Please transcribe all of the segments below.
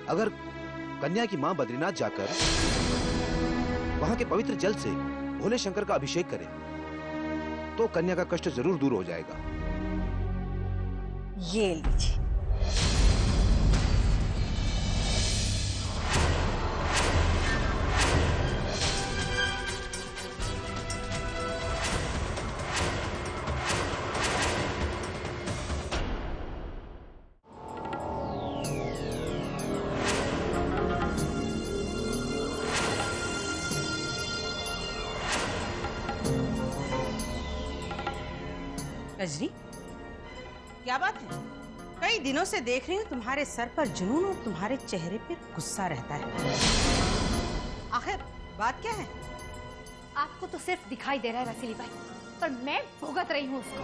अगर कन्या की मां बद्रीनाथ जाकर वहां के पवित्र जल से भोले शंकर का अभिषेक करे तो कन्या का कष्ट जरूर दूर हो जाएगा। ये लीजिए। कजरी, क्या बात है? कई दिनों से देख रही हूँ तुम्हारे सर पर जुनून और तुम्हारे चेहरे पर गुस्सा रहता है। आखिर बात क्या है? आपको तो सिर्फ दिखाई दे रहा है रसीली बाई, पर मैं भुगत रही हूँ उसको।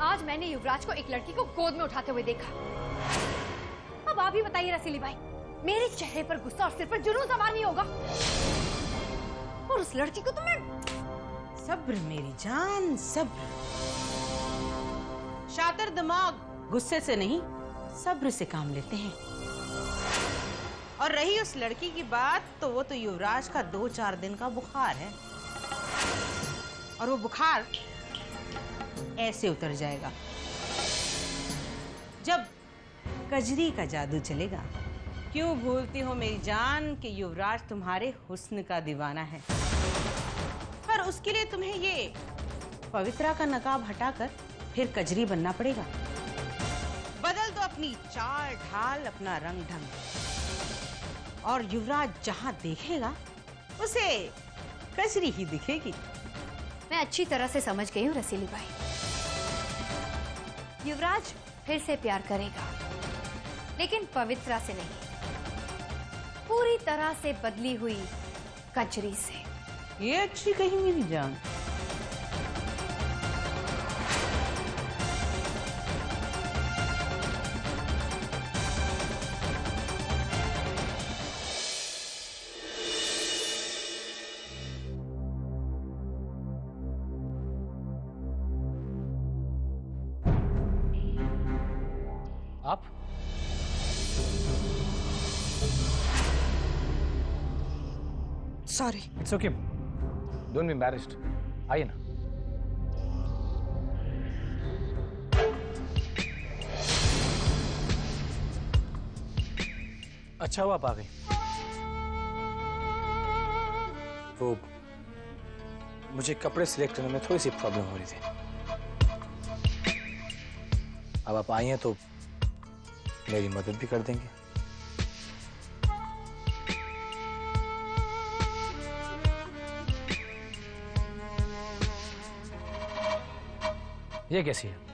आज मैंने युवराज को एक लड़की को गोद में उठाते हुए देखा। अब आप ही बताइए रसीली बाई, मेरे चेहरे पर गुस्सा और सिर पर जुनून सवार नहीं होगा? और उस लड़की को तो मैं... सब्र मेरी जान, सब्र। शातिर दिमाग गुस्से से नहीं, सब्र से काम लेते हैं। और रही उस लड़की की बात, तो वो तो युवराज का 2-4 दिन का बुखार है, और वो बुखार ऐसे उतर जाएगा जब कजरी का जादू चलेगा। क्यों भूलती हो मेरी जान कि युवराज तुम्हारे हुस्न का दीवाना है, पर उसके लिए तुम्हें ये पवित्रा का नकाब हटाकर फिर कजरी बनना पड़ेगा। बदल दो अपनी चाल ढाल, अपना रंग ढंग, और युवराज जहां देखेगा उसे कजरी ही दिखेगी। मैं अच्छी तरह से समझ गई हूँ रसीली बाई। युवराज फिर से प्यार करेगा, लेकिन पवित्रा से नहीं, पूरी तरह से बदली हुई कजरी से। ये अच्छी कही मेरी जान। आप sorry. It's okay, don't be embarrassed. आइए ना। अच्छा हुआ आप आ गई। वो मुझे कपड़े सिलेक्ट करने में थोड़ी सी प्रॉब्लम हो रही थी। अब आप आई हैं तो मेरी मदद भी कर देंगे। ये कैसी है?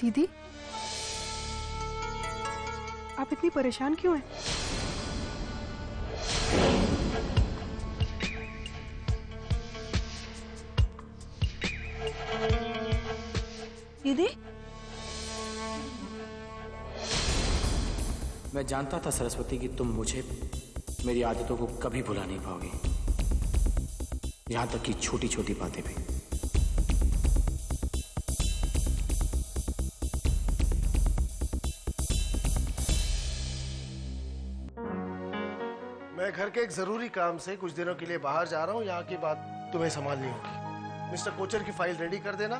दीदी, आप इतनी परेशान क्यों हैं? दीदी, मैं जानता था सरस्वती कि तुम मुझे, मेरी आदतों को कभी भुला नहीं पाओगी, यहां तक कि छोटी छोटी बातें भी। मैं घर के एक जरूरी काम से कुछ दिनों के लिए बाहर जा रहा हूँ। यहाँ की बात तुम्हें संभालनी होगी। मिस्टर कोचर की फाइल रेडी कर देना।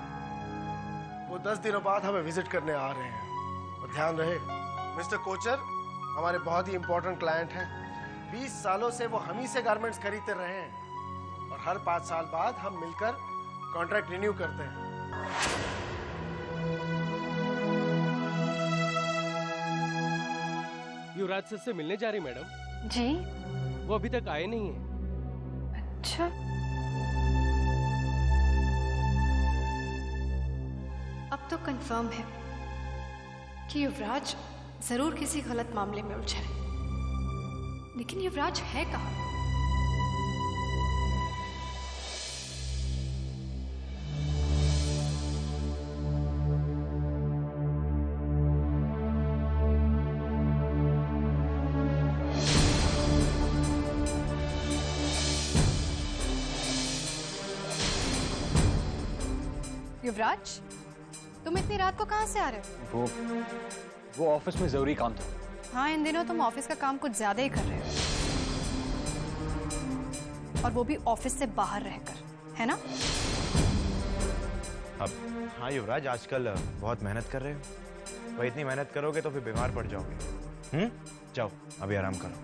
वो 10 दिनों बाद हमें विजिट करने आ रहे हैं। और ध्यान रहे, मिस्टर कोचर हमारे बहुत ही इंपॉर्टेंट क्लाइंट हैं। 20 सालों से वो हम ही से गारमेंट्स खरीदते रहे हैं, और हर 5 साल बाद हम मिलकर कॉन्ट्रैक्ट रिन्यू करते हैं। युवराज सर से मिलने जा रही मैडम। जी? वो अभी तक आए नहीं है। अच्छा। तो कंफर्म है कि युवराज जरूर किसी गलत मामले में उलझा है, लेकिन युवराज है कहाँ? युवराज, तुम इतनी रात को कहाँ से आ रहे हो? वो ऑफिस में जरूरी काम था। हाँ, इन दिनों तुम ऑफिस का काम कुछ ज्यादा ही कर रहे हो, और वो भी ऑफिस से बाहर रहकर, है ना? अब हाँ युवराज, आजकल बहुत मेहनत कर रहे हो। भाई इतनी मेहनत करोगे तो फिर बीमार पड़ जाओगे। जाओ अभी आराम करो,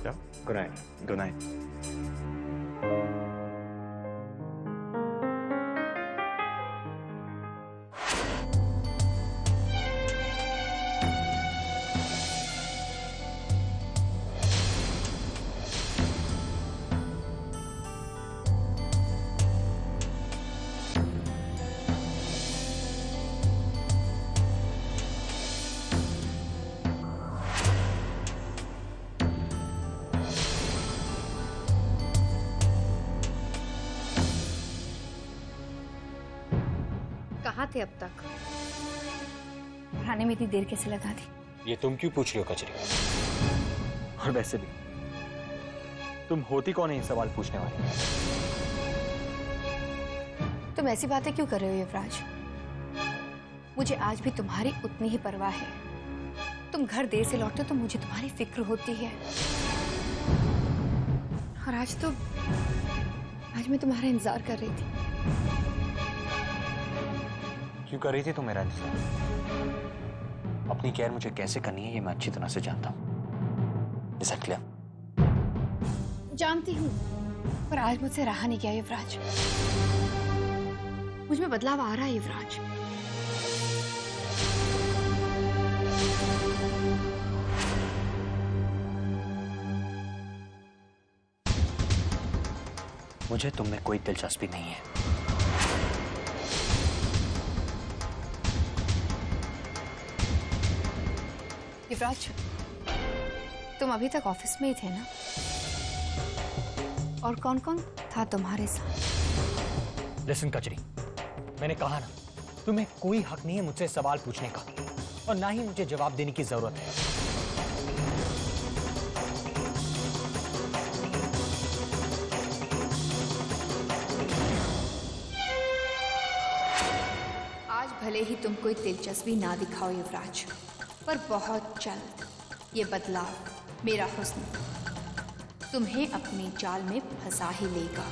जाओ। Good night. Good night. कहाँ थे अब तक? पढ़ाने में इतनी देर कैसे लगा दी? ये तुम क्यों पूछ रही हो कचरी? और वैसे भी तुम होती कौन है ये सवाल पूछने वाली? तुम ऐसी बातें क्यों कर रहे हो युवराज? मुझे आज भी तुम्हारी उतनी ही परवाह है। तुम घर देर से लौटते हो तो मुझे तुम्हारी फिक्र होती है, और आज मैं तुम्हारा इंतजार कर रही थी। क्यों कर रही थी तुम मेरा इंतजार? अपनी केयर मुझे कैसे करनी है ये मैं अच्छी तरह से जानता हूँ। Is that clear? जानती हूँ, पर आज मुझसे रहा नहीं गया युवराज। मुझ में बदलाव आ रहा है युवराज। मुझे तुम में कोई दिलचस्पी नहीं है। युवराज, तुम अभी तक ऑफिस में ही थे ना? और कौन कौन था तुम्हारे साथ? लिसन कचरी, मैंने कहा ना, तुम्हें कोई हक नहीं है मुझसे सवाल पूछने का, और ना ही मुझे जवाब देने की जरूरत है। आज भले ही तुम कोई दिलचस्पी ना दिखाओ युवराज, पर बहुत जल्द ये बदलाव, मेरा हुस्न, तुम्हें अपने जाल में फंसा ही लेगा।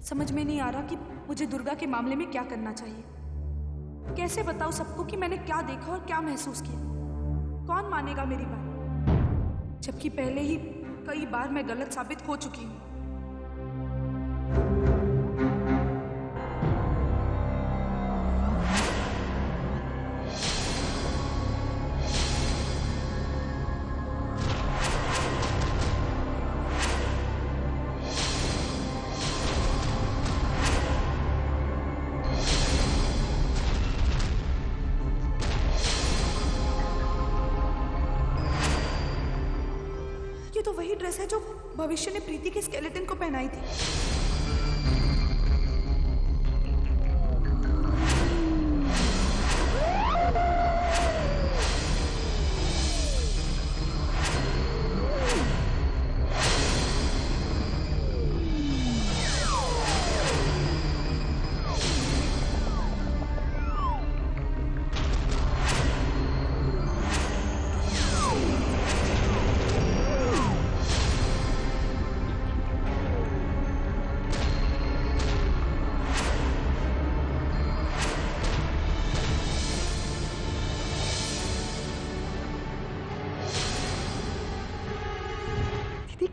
समझ में नहीं आ रहा कि मुझे दुर्गा के मामले में क्या करना चाहिए। कैसे बताऊं सबको कि मैंने क्या देखा और क्या महसूस किया? कौन मानेगा मेरी बात, जबकि पहले ही कई बार मैं गलत साबित हो चुकी हूं। ये तो वही ड्रेस है जो भविष्य ने प्रीति के स्केलेटन को पहनाई थी।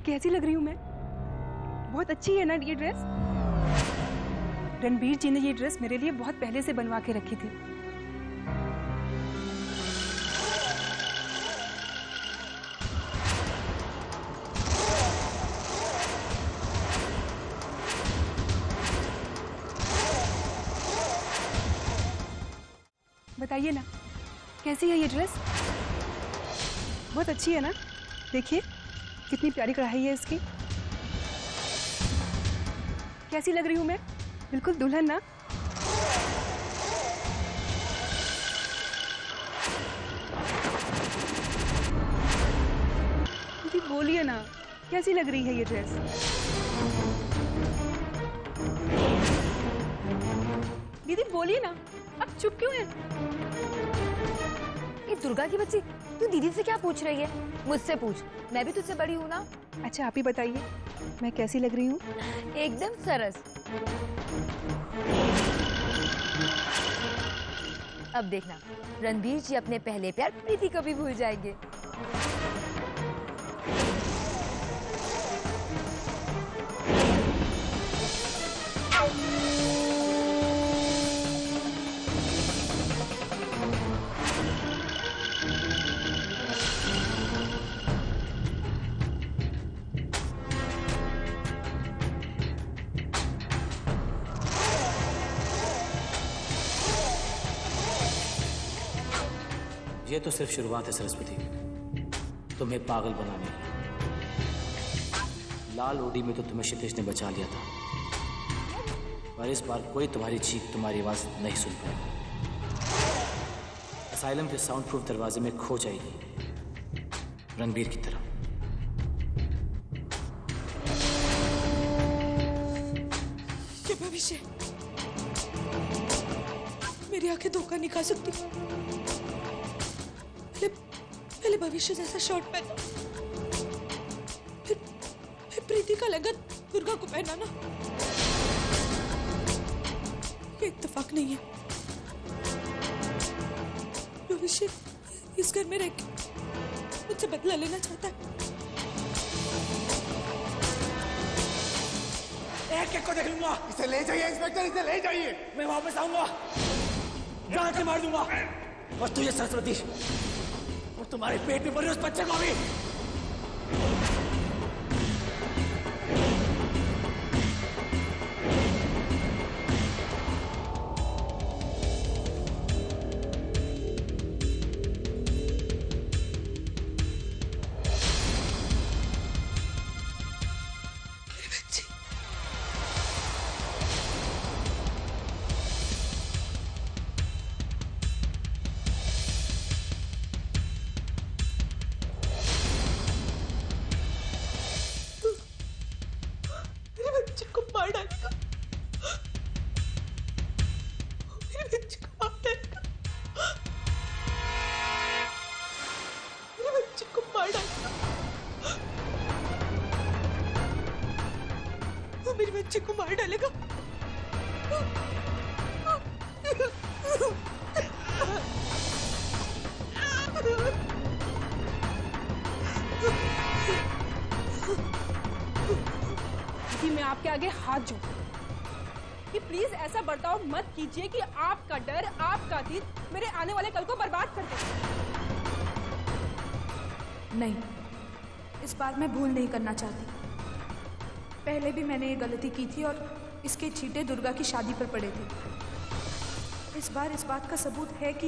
कैसी लग रही हूँ मैं? बहुत अच्छी है ना ये ड्रेस? रणबीर जी ने ये ड्रेस मेरे लिए बहुत पहले से बनवा के रखी थी। बताइए ना, कैसी है ये ड्रेस? बहुत अच्छी है ना? देखिए कितनी प्यारी कढ़ाई है इसकी। कैसी लग रही हूँ मैं? बिल्कुल दुल्हन ना? दीदी बोलिए ना, कैसी लग रही है ये ड्रेस? दीदी बोलिए ना, अब चुप क्यों है? ये दुर्गा की बच्ची, तू दीदी से क्या पूछ रही है? मुझसे पूछ, मैं भी तुझसे बड़ी हूँ ना। अच्छा आप ही बताइए, मैं कैसी लग रही हूँ? एकदम सरस। अब देखना, रणबीर जी अपने पहले प्यार प्रीति को भी भूल जाएंगे। ये तो सिर्फ शुरुआत है सरस्वती, तुम्हें पागल बनाने। लाल ओडी में तो तुम्हें क्षितिज ने बचा लिया था, पर इस बार कोई तुम्हारी चीख, तुम्हारी आवाज नहीं सुन पाएगा। असाइलम के साउंड प्रूफ दरवाजे में खो जाएगी रणबीर की तरह। ये भविष्य, मेरी आंखें धोखा नहीं खा सकती। पहले भविष्य जैसा शर्ट पहना, फिर प्रीति का लहंगा दुर्गा को पहना ना। ये इत्तेफाक नहीं है। भविष्य इस घर में रह के मुझसे बदला लेना चाहता है। एक को देख लूंगा। इसे ले जाइए इंस्पेक्टर, इसे ले जाइए। मैं वापस आऊंगा, जान से मार दूंगा। और तू ये सरस्वती और तुम्हारे पेट में पड़े उस बच्चे को भी। मेरे बच्चे को मार डालेगा। दीदी मैं आपके आगे हाथ जोड़ कि प्लीज ऐसा बर्ताव मत कीजिए कि आपका डर, आपका दिल मेरे आने वाले कल को बर्बाद कर दे। नहीं, इस बार मैं भूल नहीं करना चाहती। पहले भी मैंने ये गलती की थी और इसके छींटे दुर्गा की शादी पर पड़े थे। इस बार इस बात का सबूत है कि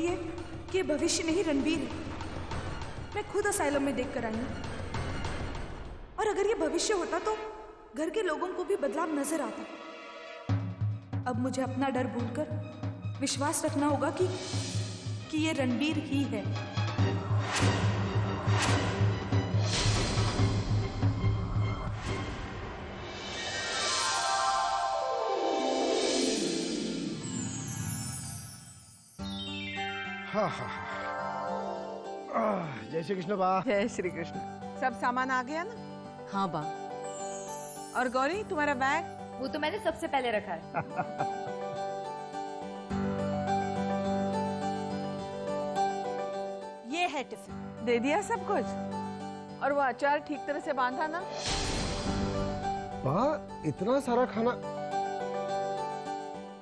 ये भविष्य नहीं रणबीर है। मैं खुद असाइलम में देख कर आई हूँ। और अगर ये भविष्य होता तो घर के लोगों को भी बदलाव नजर आता। अब मुझे अपना डर भूलकर विश्वास रखना होगा कि ये रणबीर ही है। हाँ हाँ जय श्री कृष्ण बा। जय श्री कृष्ण। सब सामान आ गया ना? हाँ बा। और गौरी तुम्हारा बैग? वो तो मैंने सबसे पहले रखा है। ये है टिफिन। दे दिया सब कुछ? और वो अचार ठीक तरह से बांधा ना? बा इतना सारा खाना?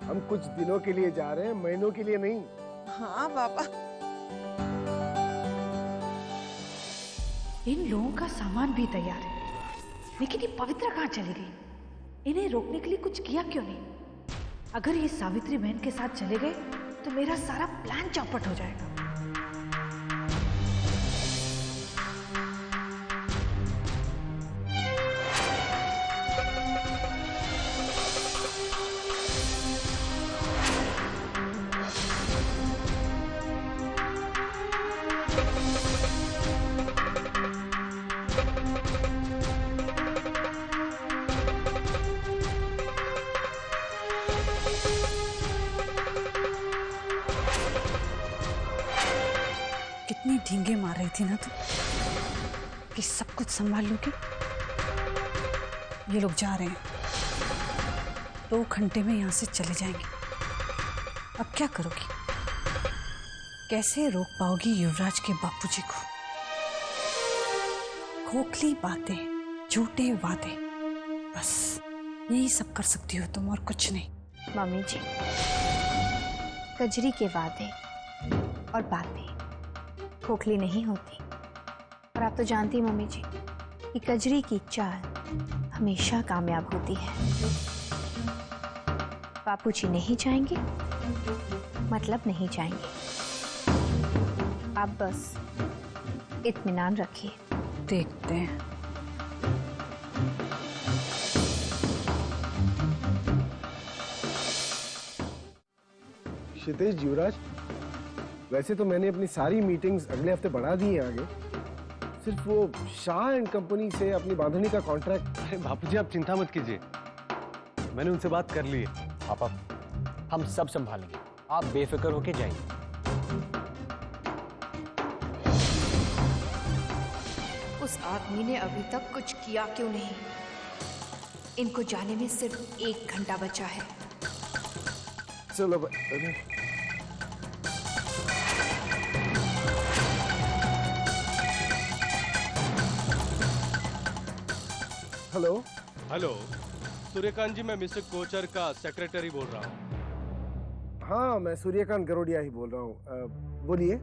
हम कुछ दिनों के लिए जा रहे हैं, महीनों के लिए नहीं। हाँ बाबा। इन लोगों का सामान भी तैयार है, लेकिन ये पवित्रा कहाँ चली गई? इन्हें रोकने के लिए कुछ किया क्यों नहीं? अगर ये सावित्री बहन के साथ चले गए तो मेरा सारा प्लान चौपट हो जाएगा। कितनी ढींगे मार रही थी ना तुम कि सब कुछ संभाल लूंगी। ये लोग जा रहे हैं, 2 घंटे में यहां से चले जाएंगे। अब क्या करोगी? कैसे रोक पाओगी युवराज के बापूजी को? खोखली बातें, झूठे वादे, बस यही सब कर सकती हो तुम, और कुछ नहीं। मम्मी जी, कजरी के वादे और बातें खोखली नहीं होती। और आप तो जानती मम्मी जी कि कजरी की चाल हमेशा कामयाब होती है। बापूजी नहीं जाएंगे मतलब नहीं जाएंगे। आप बस इत्मीनान रखिए, देखते हैं। क्षितिज, युवराज, वैसे तो मैंने अपनी सारी मीटिंग्स अगले हफ्ते बढ़ा दी हैं आगे। सिर्फ वो शाह एंड कंपनी से अपनी बांधनी का कॉन्ट्रैक्ट। अरे बापूजी आप चिंता मत कीजिए, मैंने उनसे बात कर ली है। पापा हम सब संभालेंगे, आप बेफिक्र होके जाइए। उस आदमी ने अभी तक कुछ किया क्यों नहीं? इनको जाने में सिर्फ 1 घंटा बचा है। चलो अरे हेलो। हेलो सूर्यकांत जी, मैं मिस्टर कोचर का सेक्रेटरी बोल रहा हूँ। हाँ, मैं सूर्यकांत गरोडिया ही बोल रहा हूँ। बोलिए।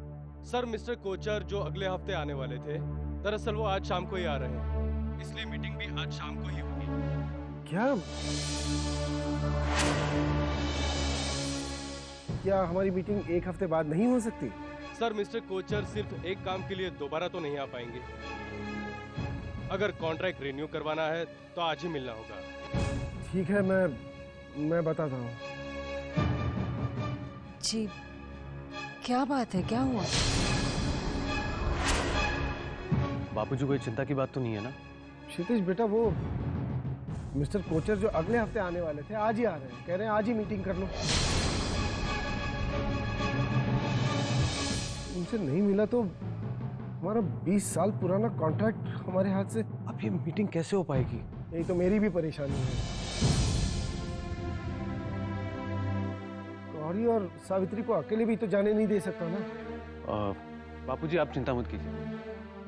सर, मिस्टर कोचर जो अगले हफ्ते आने वाले थे, दरअसल वो आज शाम को ही आ रहे हैं, इसलिए मीटिंग भी आज शाम को ही होगी। क्या हमारी मीटिंग 1 हफ्ते बाद नहीं हो सकती? सर, मिस्टर कोचर सिर्फ एक काम के लिए दोबारा तो नहीं आ पाएंगे। अगर कॉन्ट्रैक्ट रिन्यू करवाना है तो आज ही मिलना होगा। ठीक है, मैं बताता हूँ। जी, क्या बात है? क्या हुआ? बापूजी कोई चिंता की बात तो नहीं है ना? क्षितिज बेटा, वो मिस्टर कोचर जो अगले हफ्ते आने वाले थे आज ही आ रहे हैं। कह रहे हैं आज ही मीटिंग कर लो। उनसे नहीं मिला तो हमारा 20 साल पुराना कॉन्ट्रैक्ट हमारे हाथ से। अब ये मीटिंग कैसे हो पाएगी? यही तो मेरी भी परेशानी है। गौरी और सावित्री को अकेले भी तो जाने नहीं दे सकता ना। बापूजी आप चिंता मत कीजिए,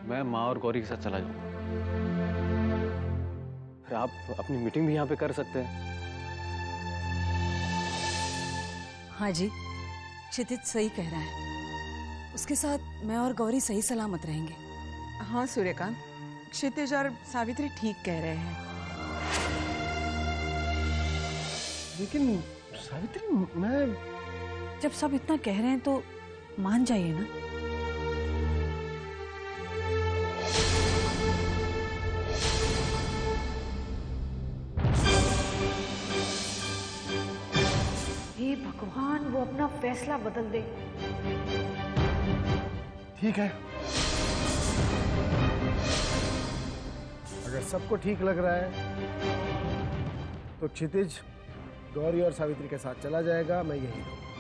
मैं माँ और गौरी के साथ चला जाऊंगा। फिर आप अपनी मीटिंग भी यहाँ पे कर सकते हैं। हाँ जी, क्षितिज सही कह रहा है। उसके साथ मैं और गौरी सही सलामत रहेंगे। हाँ सूर्यकांत, क्षितिज और सावित्री ठीक कह रहे हैं। लेकिन सावित्री, मैं जब सब इतना कह रहे हैं तो मान जाइए ना। हे भगवान, वो अपना फैसला बदल दे। ठीक है, अगर सबको ठीक लग रहा है तो क्षितिज गौरी और सावित्री के साथ चला जाएगा। मैं यही रहूंगा।